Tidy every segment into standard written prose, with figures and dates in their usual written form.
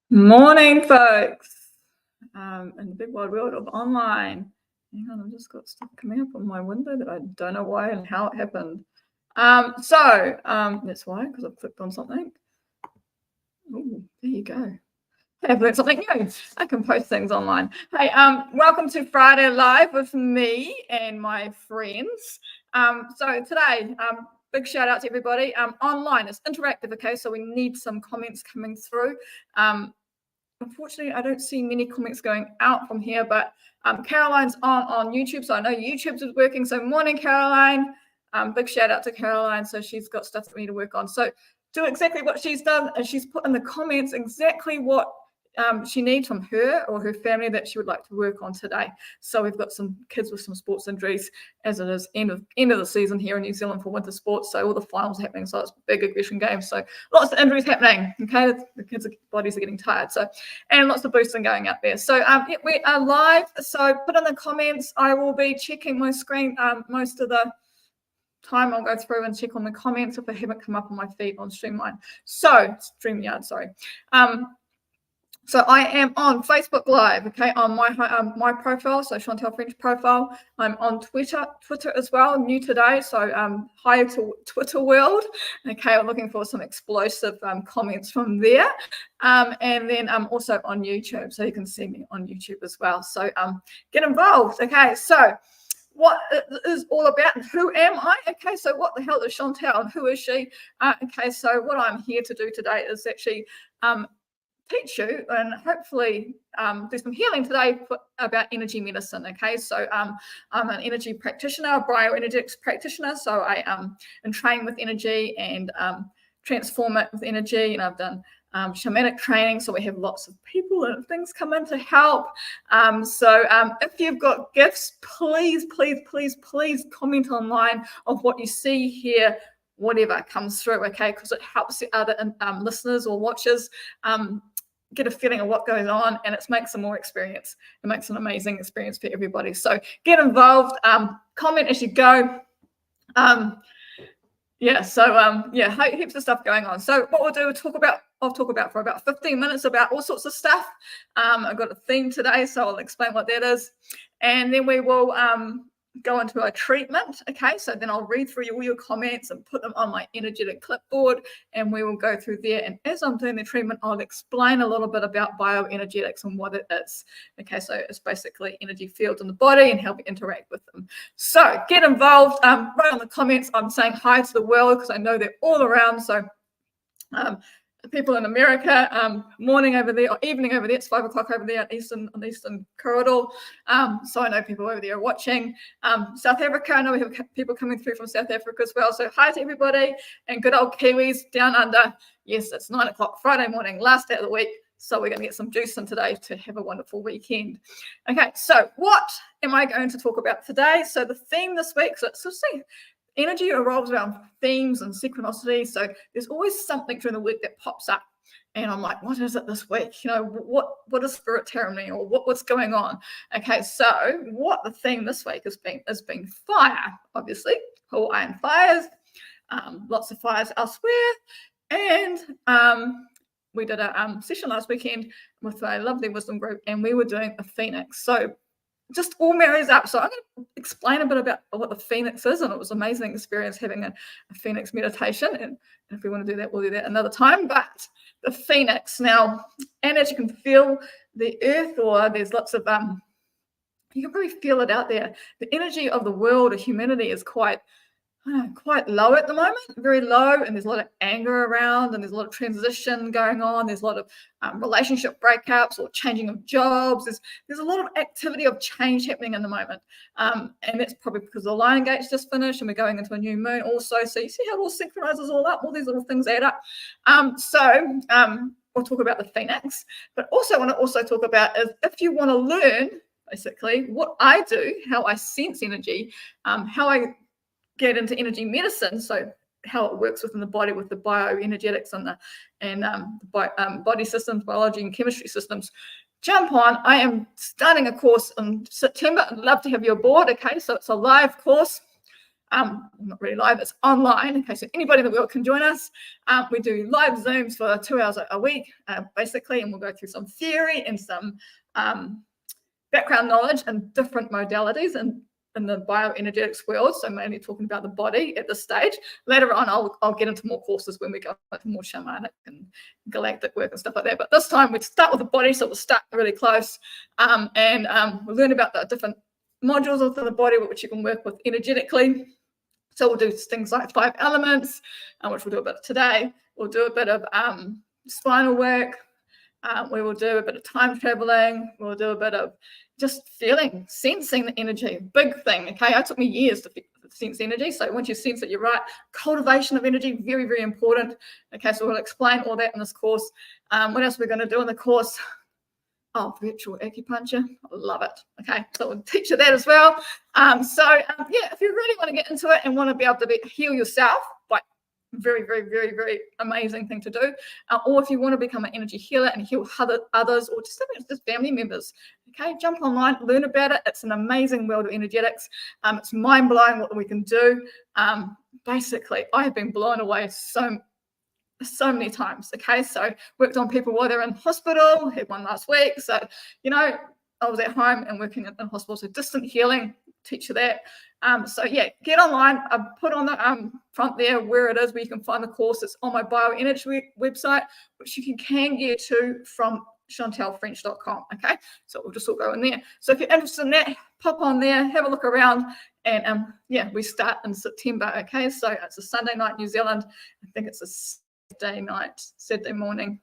Morning, folks, in the big wide world of online. Hang on, I've just got stuff coming up on my window that I don't know why and how it happened. That's why, because I've clicked on something. Oh, there you go. I've learned something new. I can post things online. Hey, welcome to Friday Live with me and my friends. So today, big shout out to everybody. Online, it's interactive, okay? So we need some comments coming through. Unfortunately, I don't see many comments going out from here, but Caroline's on YouTube, so I know YouTube's is working. So morning, Caroline. Big shout out to Caroline. So she's got stuff for me to work on. So do exactly what she's done, and she's put in the comments exactly what she needs from her or her family that she would like to work on today. So we've got some kids with some sports injuries, as it is end of the season here in New Zealand for winter sports. So all the finals are happening. So it's big aggression games. So lots of injuries happening. Okay, the kids' bodies are getting tired. So and lots of boosting going out there. So we are live. So put in the comments. I will be checking my screen most of the time. I'll go through and check on the comments if they haven't come up on my feed on StreamYard. Sorry. So I am on Facebook Live, okay, on my profile, so Chantelle French profile. I'm on Twitter as well, new today. So hi to Twitter world. Okay, I'm looking for some explosive comments from there. And then I'm also on YouTube, so you can see me on YouTube as well. So get involved. Okay, so what it is all about, who am I? Okay, so what the hell is Chantelle and who is she? Okay, so what I'm here to do today is actually teach you and hopefully do some healing today about energy medicine. Okay, so I'm an energy practitioner, a bioenergetics practitioner. So I am trained with energy and transform it with energy, and I've done shamanic training. So we have lots of people and things come in to help. If you've got gifts, please comment online of what you see here, whatever comes through, okay, because it helps the other listeners or watchers get a feeling of what goes on, and it makes a more experience. It makes an amazing experience for everybody. So get involved, comment as you go. Heaps of stuff going on. So what we'll do, I'll talk about for about 15 minutes about all sorts of stuff. I've got a theme today, so I'll explain what that is, and then we will go into a treatment. Okay, so then I'll read through all your comments and put them on my energetic clipboard, and we will go through there. And as I'm doing the treatment, I'll explain a little bit about bioenergetics and what it is. Okay, so it's basically energy fields in the body and how we interact with them. So get involved. Right on the comments, I'm saying hi to the world because I know they're all around. So people in America, morning over there or evening over there, it's 5 o'clock over there on the Eastern corridor. So I know people over there are watching. South Africa, I know we have people coming through from South Africa as well. So hi to everybody, and good old Kiwis down under. Yes, it's 9 o'clock Friday morning, last day of the week. So we're going to get some juice in today to have a wonderful weekend. Okay, so what am I going to talk about today? So the theme this week, energy revolves around themes and synchronicity. So there's always something during the week that pops up. And I'm like, what is it this week? You know, what is Spirit telling me, or what's going on? Okay, so what the theme this week has been fire, obviously. Hawaiian fires, lots of fires elsewhere. And we did a session last weekend with a lovely wisdom group, and we were doing a phoenix. So just all marries up. So I'm going to explain a bit about what the phoenix is, and it was an amazing experience having a phoenix meditation. And if we want to do that, we'll do that another time. But the phoenix now, and as you can feel the earth, or there's lots of you can probably feel it out there. The energy of the world of humanity is quite low at the moment, very low, and there's a lot of anger around, and there's a lot of transition going on. There's a lot of relationship breakups or changing of jobs. There's a lot of activity of change happening in the moment, and that's probably because the Lion Gate's just finished, and we're going into a new moon also. So you see how it all synchronizes all up, all these little things add up. We'll talk about the phoenix, but also I want to also talk about is if you want to learn basically what I do, how I sense energy, how I get into energy medicine, so how it works within the body with the bioenergetics and the body systems, biology and chemistry systems. Jump on. I am starting a course in September. I'd love to have you aboard. Okay, so it's a live course. not really live, it's online. Okay, so anybody in the world can join us. We do live Zooms for 2 hours a week, basically, and we'll go through some theory and some background knowledge and different modalities and in the bioenergetics world, so mainly talking about the body at this stage. Later on, I'll get into more courses when we go into more shamanic and galactic work and stuff like that. But this time we start with the body, so we'll start really close, and we'll learn about the different modules of the body which you can work with energetically. So we'll do things like 5 elements, which we'll do a bit today. We'll do a bit of spinal work. We will do a bit of time traveling. We'll do a bit of just feeling, sensing the energy. Big thing, okay? It took me years to sense energy. So once you sense it, you're right. Cultivation of energy, very, very important. Okay, so we'll explain all that in this course. What else we're going to do in the course? Oh, virtual acupuncture. I love it. Okay, so we'll teach you that as well. Yeah, if you really want to get into it and want to be able to heal yourself, like very, very, very, very amazing thing to do. Or if you want to become an energy healer and heal others, or just family members, okay, jump online, learn about it. It's an amazing world of energetics. It's mind-blowing what we can do. Basically, I have been blown away so many times. Okay, so worked on people while they're in hospital, had one last week. So, you know, I was at home and working in hospital. So distant healing, teach you that. So yeah, get online. I've put on the front there where it is, where you can find the course. It's on my Bioenergy website, which you can get to from chantellefrench.com. Okay, so we'll just all go in there. So if you're interested in that, pop on there, have a look around, and yeah, we start in September. Okay, so it's a Sunday night, New Zealand. I think it's a Saturday morning.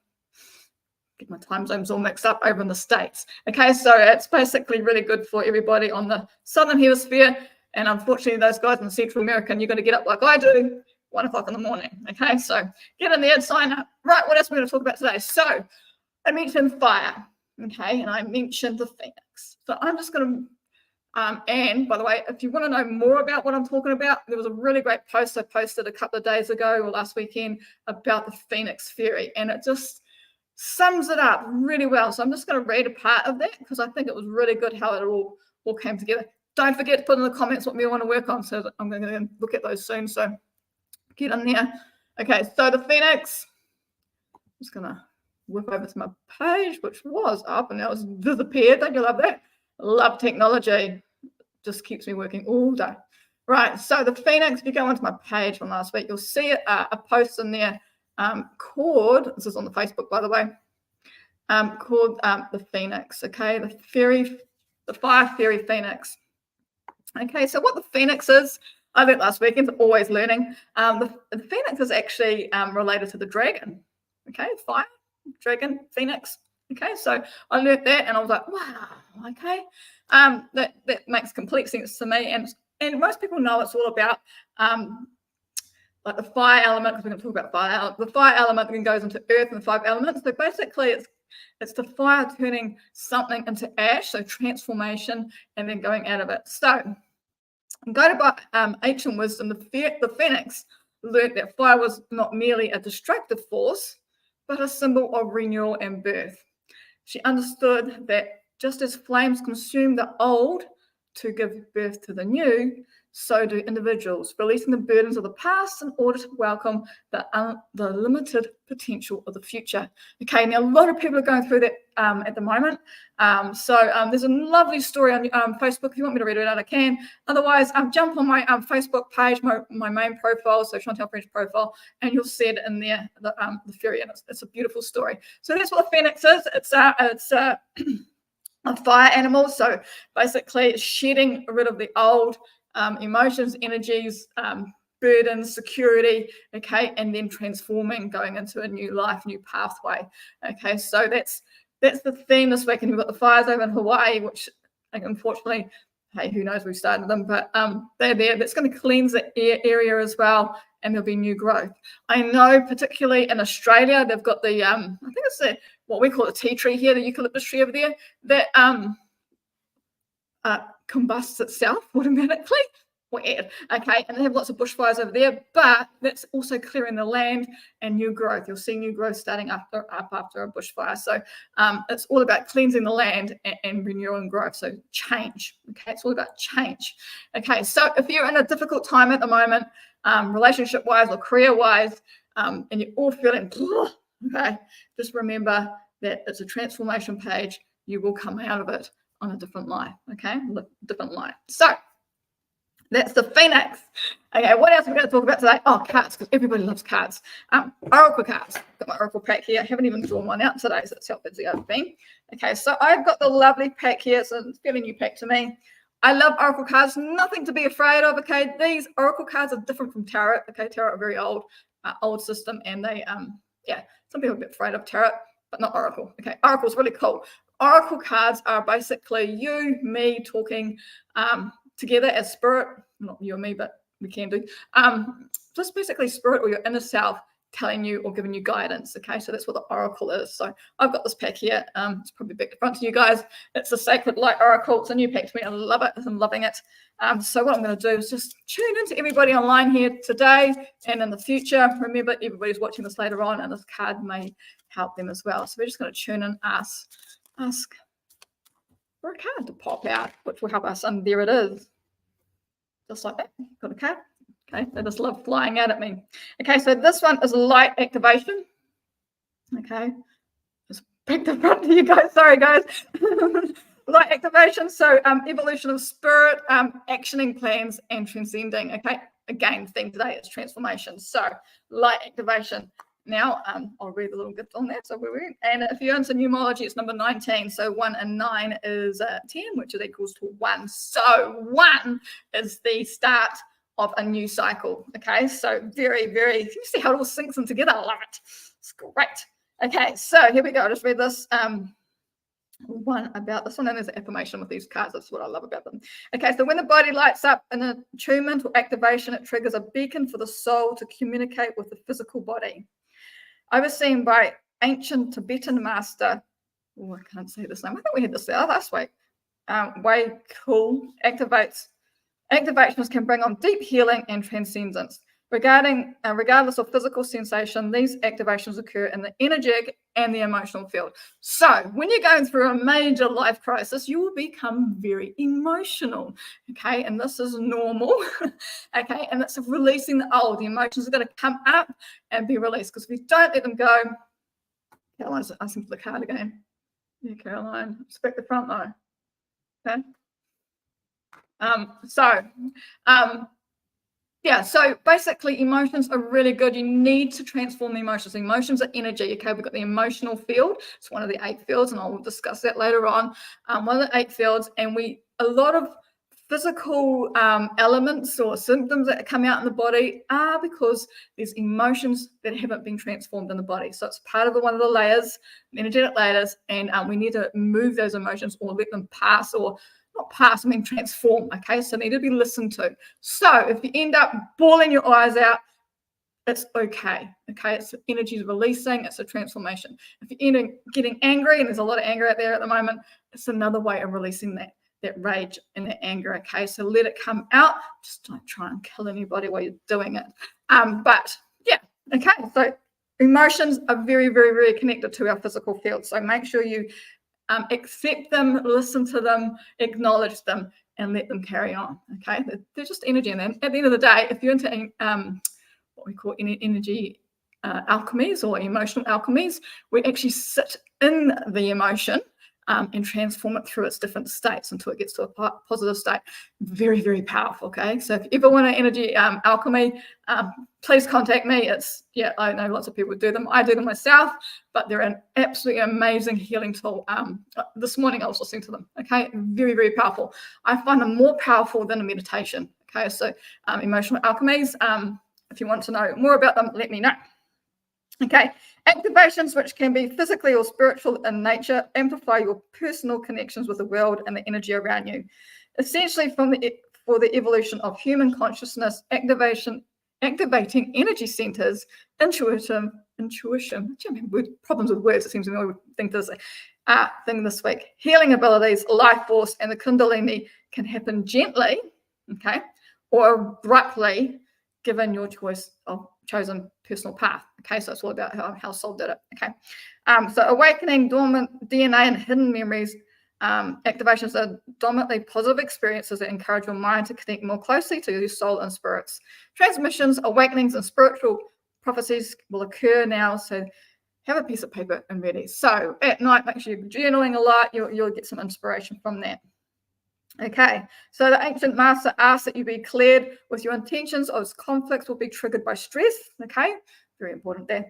Get my time zones all mixed up over in the States. Okay, so it's basically really good for everybody on the Southern Hemisphere. And unfortunately, those guys in Central America, and you're going to get up like I do, 1 o'clock in the morning. Okay, so get in there and sign up. Right, what else are we going to talk about today? So I mentioned fire, okay, and I mentioned the phoenix. So I'm just going to, and by the way, if you want to know more about what I'm talking about, there was a really great post I posted a couple of days ago or last weekend about the Phoenix Fairy, and it just sums it up really well. So I'm just going to read a part of that because I think it was really good how it all came together. Don't forget to put in the comments what we want to work on. So I'm going to look at those soon. So get in there. Okay, so the Phoenix, I'm just going to whip over to my page, which was up and now it's disappeared. Don't you love that? Love technology. Just keeps me working all day. Right, so the Phoenix, if you go onto my page from last week, you'll see a post in there called, this is on the Facebook, by the way, called the Phoenix, okay, the Fire Fairy Phoenix. Okay, so what the Phoenix is, I learned last weekend, always learning. The Phoenix is actually related to the dragon, okay, fire, dragon, Phoenix. Okay, so I learned that and I was like, wow, okay, that makes complete sense to me. And most people know it's all about like the fire element, because we're going to talk about fire element. The fire element then goes into earth and the 5 elements. So basically it's the fire turning something into ash, so transformation, and then going out of it. So go to ancient wisdom, the Phoenix learned that fire was not merely a destructive force, but a symbol of renewal and birth. She understood that just as flames consume the old to give birth to the new, so do individuals, releasing the burdens of the past in order to welcome the limited potential of the future. Okay, now a lot of people are going through that at the moment. There's a lovely story on Facebook. If you want me to read it out, I can. Otherwise, jump on my Facebook page, my main profile, so Chantelle French profile, and you'll see it in there, the fairy, and it's a beautiful story. So that's what the Phoenix is. It's a fire animal. So basically, it's shedding rid of the old emotions, energies, burdens, security, okay, and then transforming, going into a new life, new pathway. Okay, so that's the theme this week. And we've got the fires over in Hawaii, which unfortunately, hey, who knows, we've started them, but they're there. That's going to cleanse the area as well, and there'll be new growth. I know particularly in Australia, they've got the, I think it's what we call the tea tree here, the eucalyptus tree over there, that combusts itself automatically weird, okay, and they have lots of bushfires over there, but that's also clearing the land and new growth. You'll see new growth starting up after a bushfire. So it's all about cleansing the land and renewing growth. So change, okay, it's all about change. Okay, so if you're in a difficult time at the moment, relationship wise or career wise, and you're all feeling okay, just remember that it's a transformation page. You will come out of it on a different life, okay, different life. So that's the Phoenix. Okay, what else are we going to talk about today? Oh, cards, because everybody loves cards. Oracle cards. Got my Oracle pack here. I haven't even drawn one out today, so that's how busy I've been. Okay, so I've got the lovely pack here. So it's a fairly new pack to me. I love Oracle cards. Nothing to be afraid of. Okay, these Oracle cards are different from tarot. Okay, tarot are very old system, and they yeah, some people are a bit afraid of tarot, but not Oracle. Okay, Oracle's really cool. Oracle cards are basically you, me talking together as spirit, not you and me, but we can do, just basically spirit or your inner self telling you or giving you guidance. Okay, so that's what the Oracle is. So I've got this pack here. It's probably back to front to you guys. It's a Sacred Light Oracle. It's a new pack to me. I love it. I'm loving it. So what I'm going to do is just tune into everybody online here today and in the future. Remember, everybody's watching this later on, and this card may help them as well. So we're just going to tune in, ask for a card to pop out, which will help us. And there it is. Just like that. Got a card. Okay, they just love flying out at me. Okay, so this one is light activation. Okay, just back to front to you guys. Sorry, guys. Light activation. So evolution of spirit, actioning plans, and transcending. Okay, again, theme today is transformation. So light activation. Now, I'll read a little bit on that. So and if you're into numerology, it's number 19. So 1 and 9 is 10, which is equals to 1. So 1 is the start of a new cycle. Okay, so very, very, you see how it all sinks in together. I love it. It's great. Okay, so here we go. I'll just read this one about this one, and there's an affirmation with these cards. That's what I love about them. Okay, so when the body lights up in attunement or activation, it triggers a beacon for the soul to communicate with the physical body. Overseen by ancient Tibetan master, oh, I can't say this name. I think we had this last week. Way cool. Activations can bring on deep healing and transcendence. Regardless of physical sensation, these activations occur in the energetic and the emotional field. So when you're going through a major life crisis, you will become very emotional. Okay, and this is normal. Okay, and that's releasing the old. The emotions are going to come up and be released, because if we don't let them go, Caroline's asking for the card again. Yeah, Caroline, it's back the front though. Okay. Yeah, so basically emotions are really good. You need to transform the emotions. Emotions are energy. Okay, we've got the emotional field. It's one of the 8 fields, and I'll discuss that later on. One of the 8 fields, and a lot of physical elements or symptoms that come out in the body are because there's emotions that haven't been transformed in the body. So it's part of one of the layers, energetic layers, and we need to move those emotions or let them pass, or not pass, I mean transform. Okay, so they need to be listened to. So if you end up bawling your eyes out, it's okay. Okay, it's energy releasing, it's a transformation. If you end up getting angry, and there's a lot of anger out there at the moment, it's another way of releasing that rage and that anger. Okay, so let it come out. Just don't try and kill anybody while you're doing it. But yeah, okay, so emotions are very, very, very connected to our physical field. So make sure you accept them, listen to them, acknowledge them, and let them carry on. Okay, they're just energy. And then at the end of the day, if you're into what we call energy alchemies or emotional alchemies, we actually sit in the emotion and transform it through its different states until it gets to a positive state. Very, very powerful. Okay, so if you ever want an energy alchemy, please contact me. I know lots of people do them. I do them myself, but they're an absolutely amazing healing tool. This morning I was listening to them. Okay, very, very powerful. I find them more powerful than a meditation. Okay, so emotional alchemies. If you want to know more about them, let me know. Okay, activations, which can be physically or spiritual in nature, amplify your personal connections with the world and the energy around you. Essentially, for the evolution of human consciousness, activating energy centers, intuition. Problems with words. It seems to me we think this thing this week. Healing abilities, life force, and the Kundalini can happen gently, okay, or abruptly given your choice of chosen personal path. Okay, so it's all about how soul did it. Okay, so awakening dormant DNA and hidden memories. Activations are dominantly positive experiences that encourage your mind to connect more closely to your soul and spirits. Transmissions, awakenings, and spiritual prophecies will occur now. So have a piece of paper and ready. So at night, make sure you're journaling a lot. You'll get some inspiration from that. Okay, so the ancient master asks that you be cleared with your intentions, or conflicts will be triggered by stress. Okay, very important there.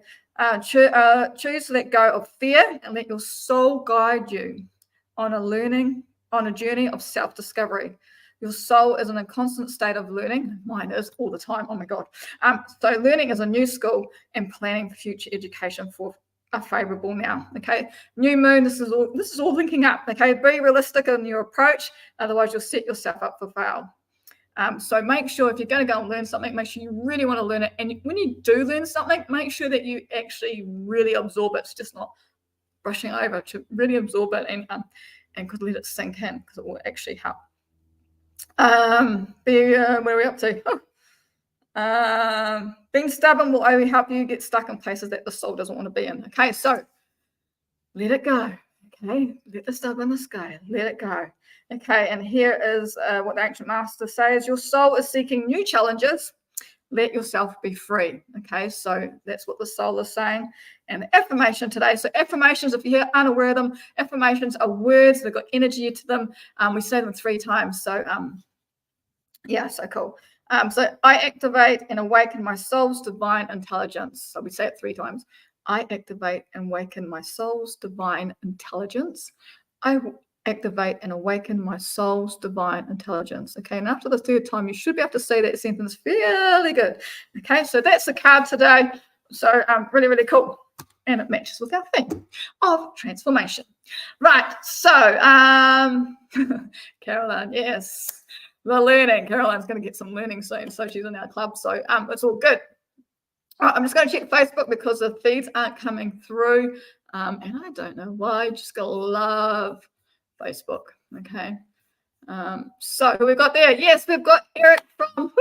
Choose to let go of fear and let your soul guide you on a journey of self-discovery. Your soul is in a constant state of learning. Mine is all the time. Oh my God. So learning is a new skill and planning for future education are favorable now. Okay, new moon, this is all linking up. Okay, be realistic in your approach, otherwise you'll set yourself up for fail. So make sure if you're going to go and learn something, make sure you really want to learn it, and when you do learn something, make sure that you actually really absorb it. It's just not brushing over, to really absorb it and could let it sink in, because it will actually help. Where are we up to? Being stubborn will only help you get stuck in places that the soul doesn't want to be in. Okay, so let it go. Okay, let the stubbornness go. Let it go. Okay, and here is what the ancient master says: your soul is seeking new challenges. Let yourself be free. Okay, so that's what the soul is saying. And the affirmation today. So affirmations, if you're unaware of them, affirmations are words. They've got energy to them. We say them 3 times. So yeah, so cool. So I activate and awaken my soul's divine intelligence. So we say it 3 times. I activate and awaken my soul's divine intelligence. I activate and awaken my soul's divine intelligence. Okay, and after the 3rd time, you should be able to say that sentence fairly good. Okay, so that's the card today. So really, really cool. And it matches with our theme of transformation. Right, so Caroline, yes. The learning. Caroline's going to get some learning soon, so she's in our club. So it's all good. All right, I'm just going to check Facebook because the feeds aren't coming through, and I don't know why. Just going to love Facebook. Okay. So who we've got there? Yes, we've got Eric from.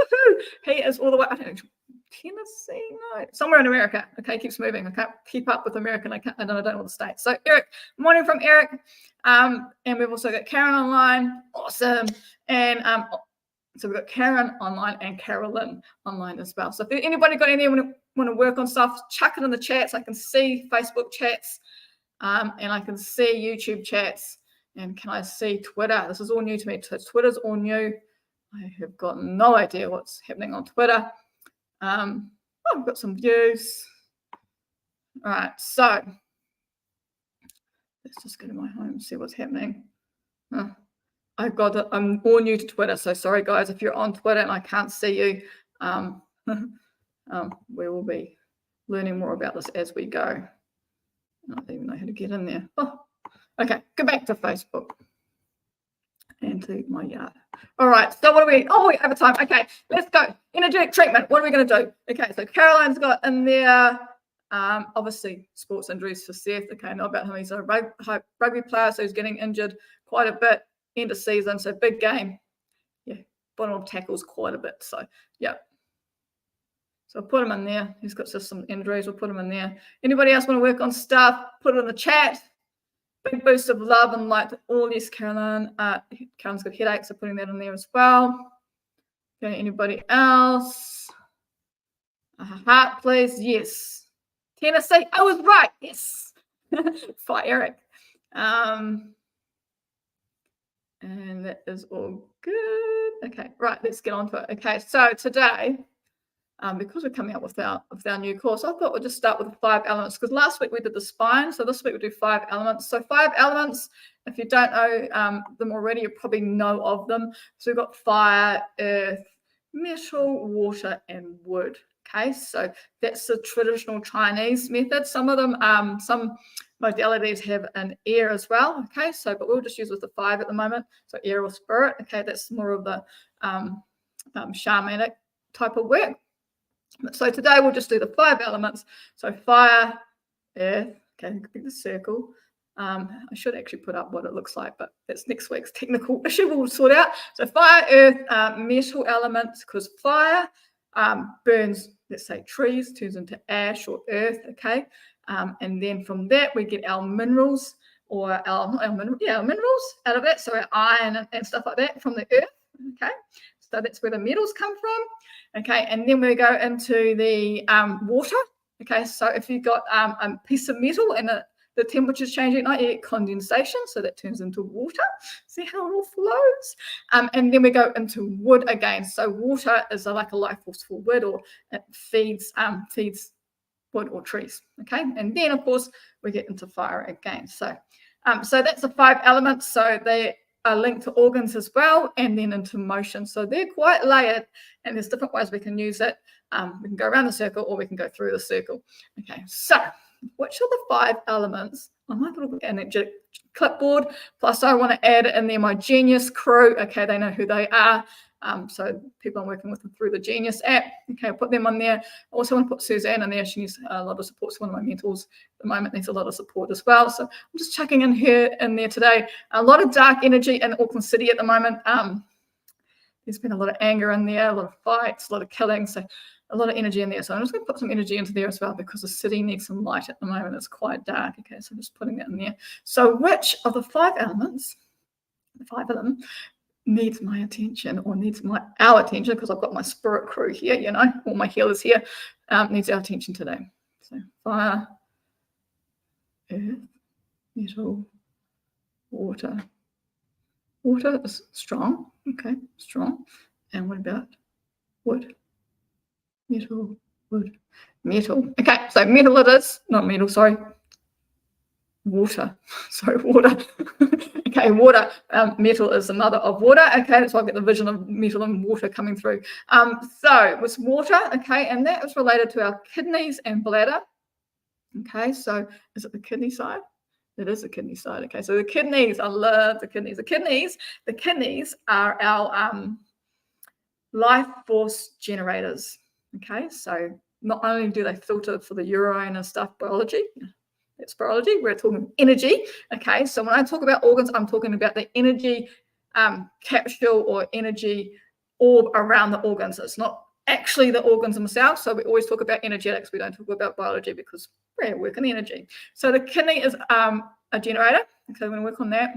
He is all the way. I don't know, Tennessee, no, somewhere in America. Okay, keeps moving. I can't keep up with American. I don't know the states. So Eric, morning from Eric. And we've also got Karen online. Awesome. And so we've got Karen online and Carolyn online as well. So if anybody got any want to work on stuff, chuck it in the chats. I can see Facebook chats, and I can see YouTube chats, and can I see Twitter? This is all new to me. So Twitter's all new. I have got no idea what's happening on Twitter. I've got some views. All right, so let's just go to my home and see what's happening. I'm all new to Twitter, so sorry guys if you're on Twitter and I can't see you. We will be learning more about this as we go. I don't even know how to get in there. Oh, okay, go back to Facebook and to my yard. All right, so what are we? Oh, we have time. Okay, let's go. Energetic treatment. What are we going to do? Okay, so Caroline's got in there, obviously sports injuries for Seth. Okay, I know about him. He's a rugby player, so he's getting injured quite a bit. End of season, so big game. Yeah, bottom of tackles quite a bit. So yeah. So I'll put him in there. He's got just some injuries. We'll put him in there. Anybody else want to work on stuff? Put it in the chat. Big boost of love and light to all. Yes, Caroline. Caroline's got headaches, so putting that in there as well. Okay, anybody else? A heart, please. Yes. Tennessee. I was right. Yes. For Eric. And that is all good. Okay, right, let's get on to it. Okay, so today, because we're coming up with our new course, I thought we'd just start with the 5 elements, because last week we did the spine, so this week we'll do 5 elements. So 5 elements, if you don't know them already, you probably know of them. So we've got fire, earth, metal, water, and wood. Okay, so that's the traditional Chinese method. Some of them, some modalities have an air as well. Okay, so but we'll just use with the 5 at the moment. So air or spirit. Okay, that's more of the shamanic type of work. So today we'll just do the 5 elements. So fire, earth. Okay, pick the circle. I should actually put up what it looks like, but that's next week's technical issue we'll sort out. So fire, earth, metal elements, because fire burns, let's say, trees, turns into ash or earth, okay? And then from that, we get our minerals, or our minerals out of it. So our iron and stuff like that from the earth, okay? So that's where the metals come from, okay? And then we go into the water, okay? So if you've got a piece of metal and the temperature's changing at night, you get condensation, so that turns into water. See how it all flows? And then we go into wood again. So water is like a life force for wood, or it feeds wood or trees, okay? And then, of course, we get into fire again. So that's the 5 elements. So they are linked to organs as well, and then into motion. So they're quite layered, and there's different ways we can use it. We can go around the circle, or we can go through the circle. Okay, so which are the 5 elements on my little energetic clipboard? Plus, I want to add in there my Genius crew. Okay, they know who they are. So people I'm working with through the Genius app. Okay, I'll put them on there. I also want to put Suzanne in there. She needs a lot of support. She's one of my mentors at the moment, needs a lot of support as well. So I'm just chucking in her in there today. A lot of dark energy in Auckland City at the moment. There's been a lot of anger in there, a lot of fights, a lot of killing. So a lot of energy in there. So I'm just going to put some energy into there as well, because the city needs some light at the moment. It's quite dark. Okay, so I'm just putting that in there. So which of the 5 elements, the 5 of them, needs my attention, or needs our attention, because I've got my spirit crew here, you know, all my healers here, needs our attention today. So fire, earth, metal, water. Water is strong. Okay, strong. And what about wood? Metal, wood, metal. Okay, so metal it is, not metal, sorry. Water, sorry, water. Okay, water. Metal is the mother of water. Okay, that's why I get the vision of metal and water coming through. So it's water, okay, and that is related to our kidneys and bladder. Okay, so is it the kidney side? It is the kidney side. Okay, so the kidneys, I love the kidneys. The kidneys are our life force generators. Okay, so not only do they filter for the urine and stuff, biology, that's biology, we're talking energy. Okay, so when I talk about organs, I'm talking about the energy capsule or energy orb around the organs. It's not actually the organs themselves. So we always talk about energetics. We don't talk about biology, because we're working energy. So the kidney is a generator. Okay, we're going to work on that.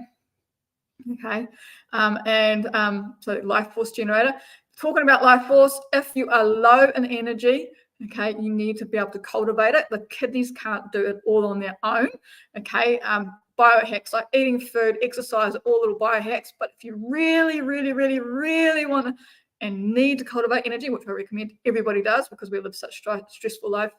Okay, so life force generator. Talking about life force, if you are low in energy, okay, you need to be able to cultivate it. The kidneys can't do it all on their own. Okay, biohacks like eating food, exercise, all little biohacks. But if you really, really, really, really want to and need to cultivate energy, which I recommend everybody does, because we live such a stressful life,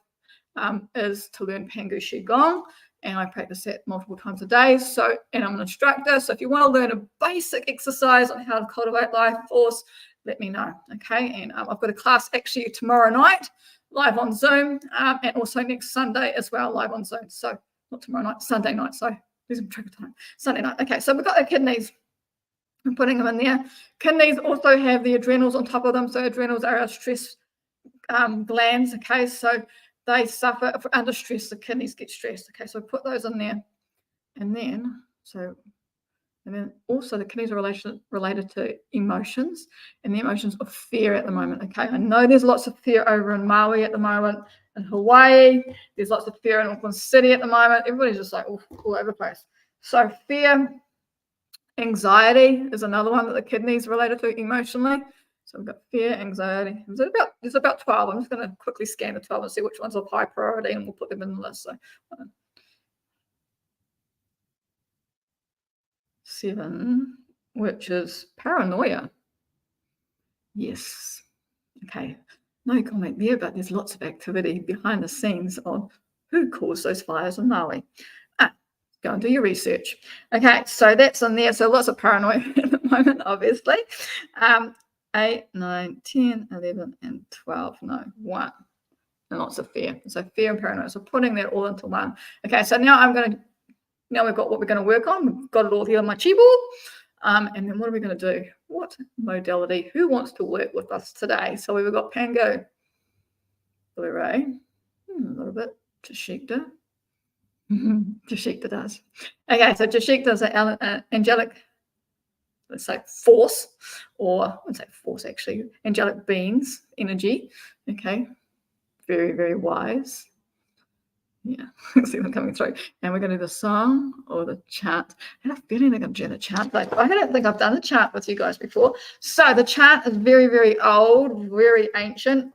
is to learn Pangu Qigong. And I practice that multiple times a day. So, and I'm an instructor. So if you want to learn a basic exercise on how to cultivate life force, let me know. Okay. And I've got a class actually tomorrow night, live on Zoom, and also next Sunday as well, live on Zoom. So not tomorrow night, Sunday night. So losing track of time. Sunday night. Okay. So we've got the kidneys. I'm putting them in there. Kidneys also have the adrenals on top of them. So adrenals are our stress glands. Okay. So they suffer under stress. The kidneys get stressed. Okay, so put those in there, and then also the kidneys are related to emotions, and the emotions of fear at the moment. Okay, I know there's lots of fear over in Maui at the moment, in Hawaii. There's lots of fear in Auckland City at the moment. Everybody's just like all over the place. So fear, anxiety is another one that the kidneys are related to emotionally. So we've got fear, anxiety. There's about 12. I'm just going to quickly scan the 12 and see which ones are high priority, and we'll put them in the list. So 7, which is paranoia. Yes. Okay. No comment there, but there's lots of activity behind the scenes of who caused those fires in Maui. Go and do your research. Okay, so that's in there. So lots of paranoia at the moment, obviously. 8, 9, 10, 11, and 12. No, 1. And lots of fear. So fear and paranoia. So putting that all into 1. Okay, so now we've got what we're going to work on. We've got it all here on my chi board. And then what are we going to do? What modality? Who wants to work with us today? So we've got Pangu, Blue Ray, a little bit, Tashikta, Jashikta does. Okay, so Jashikta is an angelic, let's say, force, or I wouldn't say force actually, angelic beings, energy. Okay, very, very wise. Yeah, see them coming through. And we're going to do the song or the chant. And I have a feeling they're going to do the chant. Like, I don't think I've done the chant with you guys before. So the chant is very, very old, very ancient.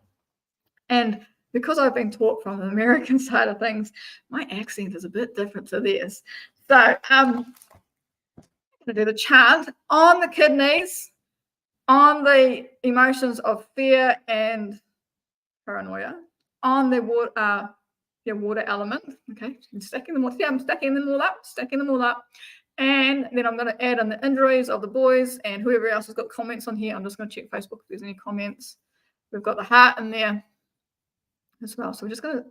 And because I've been taught from the American side of things, my accent is a bit different to theirs. So I'm going to do the chant on the kidneys, on the emotions of fear and paranoia, on the water element. Okay, I'm stacking them all. Yeah, I'm stacking them all up. And then I'm going to add in the injuries of the boys and whoever else has got comments on here. I'm just going to check Facebook if there's any comments. We've got the heart in there as well. So we're just going to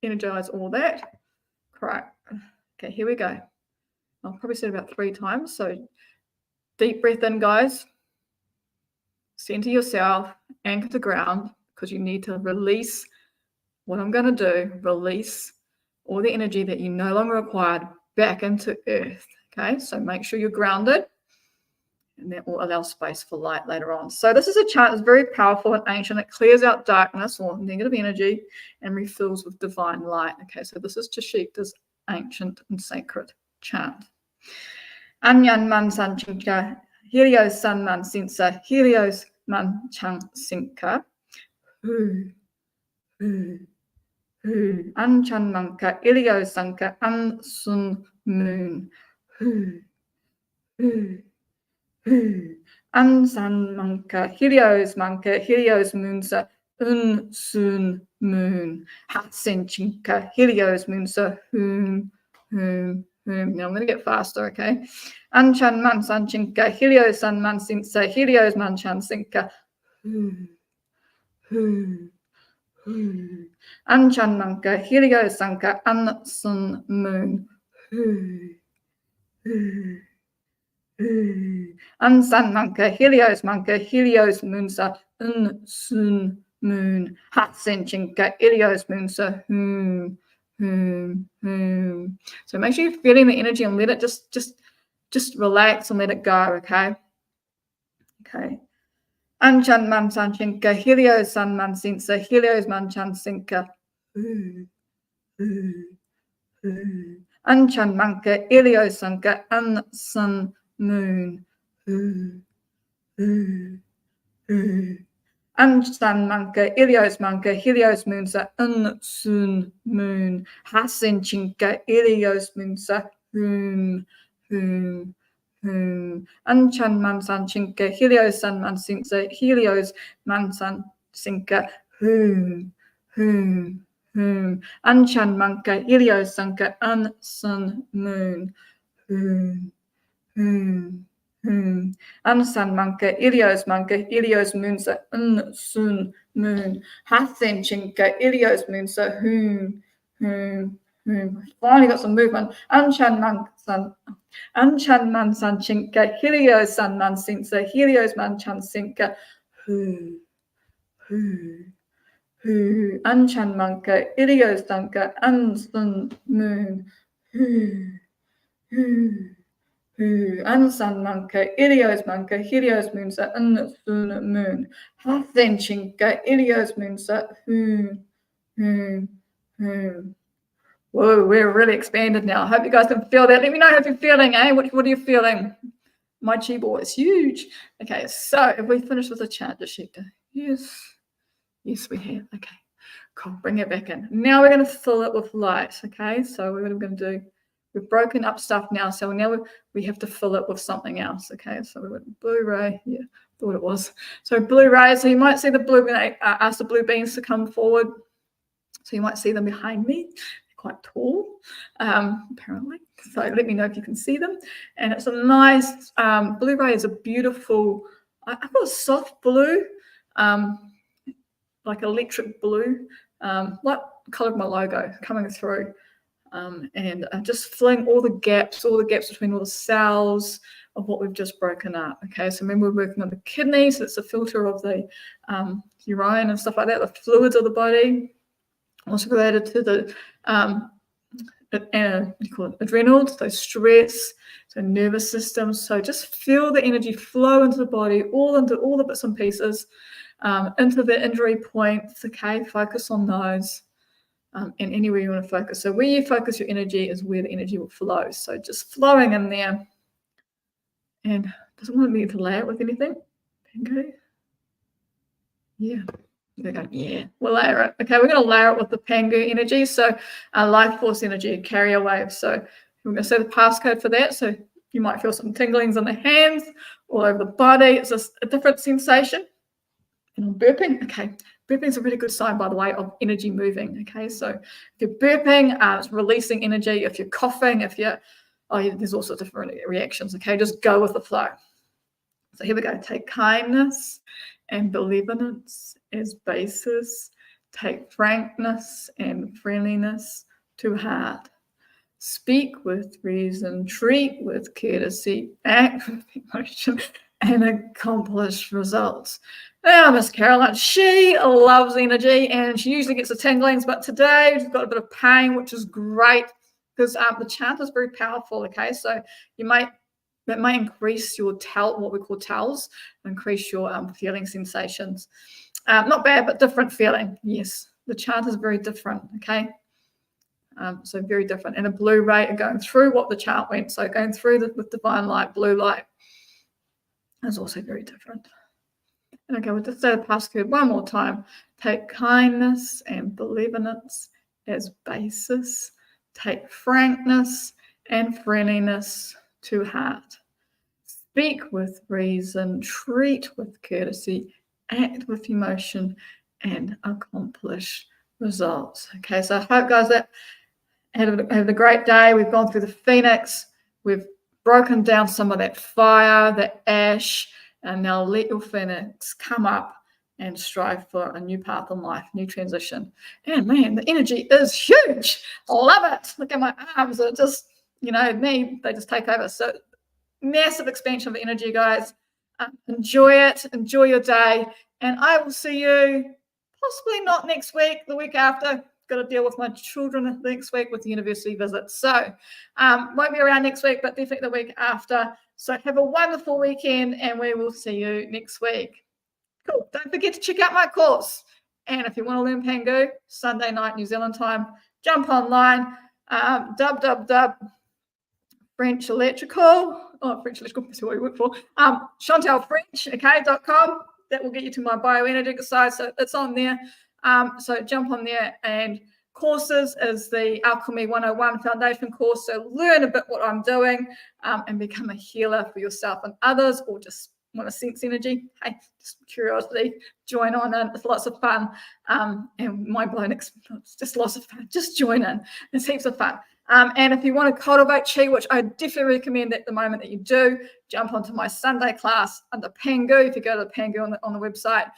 energize all that. Correct. Okay, here we go. I'll probably say it about 3 times. So deep breath in, guys. Center yourself, anchor the ground, because you need to release what I'm going to do, release all the energy that you no longer required back into earth. Okay, so make sure you're grounded, and that will allow space for light later on. So this is a chant that's very powerful and ancient. It clears out darkness or negative energy and refills with divine light. Okay, so this is Jashikta's ancient and sacred chant. Anyan man san chinka, Helios san man sinsa, Helios man chang sinka. Anchan manka, Ilio sanka, an sun moon. Ansan manka, Helios moonsa, un sun moon. Hatsin chinka, Helios moonsa, Now I'm going to get faster, okay? Anchan man san chinka, Helios san man sinsa, Helios man chan sinka. Anchan manka, Helios sanka, an sun moon. Ansan manka, Helios moonsa, un sun moon. Hatsin chinka, Helios moonsa, So make sure you're feeling the energy and let it just relax and let it go, okay? Okay. Anchan man san chinka, Helios san man sinsa, Helios man chan sinka. Anchan manka, Helios sanka, an sun moon. Anchan manka, Helios moonsa, un sun moon. Hasin chinka, Helios moonsa, Anchan man san chinka, Helios san man sinsa, Helios man san sinka, Anchan manka, Helios sanka, an sun moon. Ansan manka, Helios moonsa, un sun moon. Hathin chinka, Helios moonsa, Finally got some movement. Anchan man san chinka, Helios san man sinsa, Helios man chan sinka. Anchan manka, Helios sanka, an sun moon. Ansan manka, Helios moonsa, un sun moon. Hathin chinka, Helios moonsa, Whoa, we're really expanded now. I hope you guys can feel that. Let me know how you're feeling, eh? What are you feeling? My chi ball is huge. Okay, so if we finish with a chant, Jashikta. Yes, we have. Okay, cool. Bring it back in. Now we're going to fill it with light. Okay, so what we're going to do, we've broken up stuff now. So now we have to fill it with something else. Okay, so we went blue ray. Yeah, thought it was. So blue ray. So you might see the blue. Ask the blue beans to come forward. So you might see them behind me. Quite tall, apparently. So let me know if you can see them. And it's a nice blue ray is a beautiful. I've got a soft blue, like electric blue, like the color of my logo coming through, and just filling all the gaps between all the cells of what we've just broken up. Okay, so remember we're working on the kidneys. So it's a filter of the urine and stuff like that, the fluids of the body. Also related to the what do you call it, adrenals, so stress, so nervous system. So just feel the energy flow into the body, into all the bits and pieces, into the injury points. Okay, focus on those. And anywhere you want to focus. So where you focus your energy is where the energy will flow. So just flowing in there. And doesn't want me to layer it with anything. Okay. Yeah. Yeah, we'll layer it. Okay, we're going to layer it with the Pangu energy. So life force energy, carrier wave. So we're going to say the passcode for that. So you might feel some tinglings in the hands, all over the body. It's just a different sensation. And I'm burping. Okay, burping is a really good sign, by the way, of energy moving. Okay, so if you're burping, it's releasing energy. If you're coughing, there's also different reactions. Okay, just go with the flow. So here we go. Take kindness and benevolence as basis. Take frankness and friendliness to heart. Speak with reason, treat with courtesy, act with emotion, and accomplish results. Now, Miss Caroline, she loves energy and she usually gets the tinglings, but today she's got a bit of pain, which is great because the chant is very powerful. Okay, so that may increase your what we call tells, increase your feeling sensations. Not bad, but different feeling. Yes, the chant is very different. Okay. So very different. And a blue ray are going through what the chant went. So going through with divine light, blue light is also very different. And okay, we'll just say the passcode one more time. Take kindness and benevolence as basis. Take frankness and friendliness to heart. Speak with reason, treat with courtesy, act with emotion, and accomplish results. Okay, so I hope, guys, that have a great day. We've gone through the Phoenix. We've broken down some of that fire, that ash, and now let your Phoenix come up and strive for a new path in life, new transition. And man, the energy is huge. Love it. Look at my arms. Are just, they just take over. So massive expansion of energy, guys. Enjoy it. Enjoy your day. And I will see you possibly not next week, the week after. Got to deal with my children next week with the university visits. So won't be around next week, but definitely the week after. So have a wonderful weekend and we will see you next week. Cool. Don't forget to check out my course. And if you want to learn Pangu, Sunday night, New Zealand time, jump online, French Electrical, that's what we work for, Chantelle French, .com. That will get you to my Bioenergetics side, so it's on there. So jump on there, and courses is the Alchemy 101 foundation course, so learn a bit what I'm doing and become a healer for yourself and others, or just want to sense energy. Hey, just curiosity, join on in. It's lots of fun and mind-blowing. It's just lots of fun. Just join in. It's heaps of fun. And if you want to cultivate Chi, which I definitely recommend at the moment that you do, jump onto my Sunday class under Pangu. If you go to the Pangu on the website,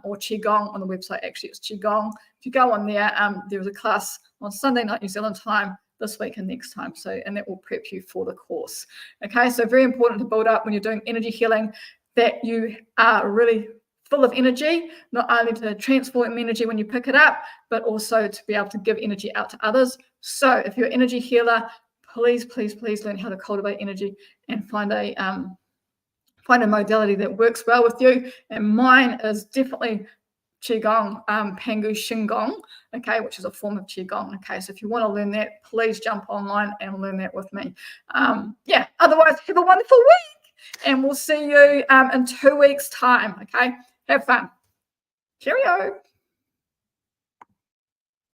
or Qigong on the website, actually it's Qigong. If you go on there, there's a class on Sunday night New Zealand time this week and next time. So, and that will prep you for the course. Okay, so very important to build up when you're doing energy healing, that you are really full of energy, not only to transform energy when you pick it up, but also to be able to give energy out to others. So if you're an energy healer, please learn how to cultivate energy and find a modality that works well with you. And mine is definitely Qigong, Pangu Shingon, okay, which is a form of Qigong. Okay, so if you want to learn that, please jump online and learn that with me. Otherwise, have a wonderful week, and we'll see you in 2 weeks' time. Okay, have fun. Cheerio.